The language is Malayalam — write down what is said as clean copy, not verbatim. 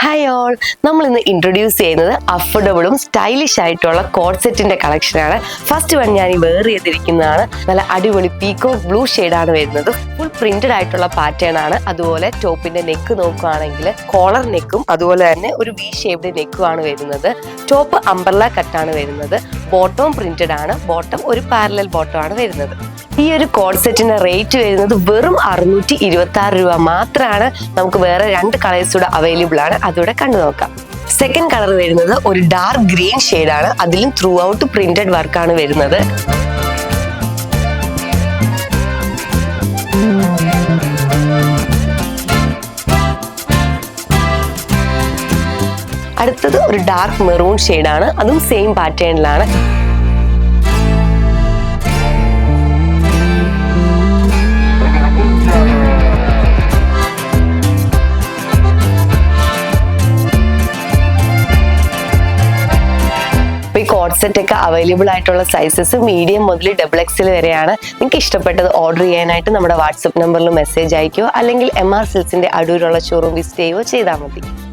ഹായ് ഓൾ, നമ്മൾ ഇന്ന് ഇൻട്രൊഡ്യൂസ് ചെയ്യുന്നത് അഫോർഡബിളും സ്റ്റൈലിഷ് ആയിട്ടുള്ള കോഡ് സെറ്റിന്റെ കളക്ഷനാണ്. ഫസ്റ്റ് വൺ ഞാൻ ഈ വെയർ ചെയ്തിരിക്കുന്നതാണ്. നല്ല അടിപൊളി പീകോക്ക് ബ്ലൂ ഷെയ്ഡാണ് വരുന്നത്. ഫുൾ പ്രിന്റഡ് ആയിട്ടുള്ള പാറ്റേൺ ആണ്. അതുപോലെ ടോപ്പിന്റെ നെക്ക് നോക്കുകയാണെങ്കിൽ കോളർ നെക്കും അതുപോലെ തന്നെ ഒരു വി ഷേപ്ഡ് നെക്കും ആണ് വരുന്നത്. ടോപ്പ് അംബ്രല്ല കട്ടാണ് വരുന്നത്. ബോട്ടവും പ്രിന്റഡ് ആണ്. ബോട്ടം ഒരു പാരലൽ ബോട്ടം ആണ് വരുന്നത്. ഈ ഒരു കോഡ് സെറ്റിന്റെ റേറ്റ് വരുന്നത് വെറും 626 രൂപ മാത്രമാണ്. നമുക്ക് വേറെ 2 കളേഴ്സ് കൂടെ അവൈലബിൾ ആണ്, അതുകൂടെ കണ്ടു നോക്കാം. സെക്കൻഡ് കളർ വരുന്നത് ഒരു ഡാർക്ക് ഗ്രീൻ ഷെയ്ഡാണ്. അതിലും ത്രൂ ഔട്ട് പ്രിന്റഡ് വർക്കാണ് വരുന്നത്. അടുത്തത് ഒരു ഡാർക്ക് മെറൂൺ ഷെയ്ഡാണ്. അതും സെയിം പാറ്റേണിലാണ്. ഈ കോഡ് സെറ്റ് ഒക്കെ അവൈലബിൾ ആയിട്ടുള്ള സൈസസ് മീഡിയം മുതൽ XXL വരെയാണ്. നിങ്ങൾക്ക് ഇഷ്ടപ്പെട്ടത് ഓർഡർ ചെയ്യാനായിട്ട് നമ്മുടെ വാട്സപ്പ് നമ്പറിൽ മെസ്സേജ് അയക്കുകയോ അല്ലെങ്കിൽ MR സിൽക്സിന്റെ അടൂരുള്ള ഷോറൂം വിസിറ്റ് ചെയ്യുകയോ ചെയ്താൽ മതി.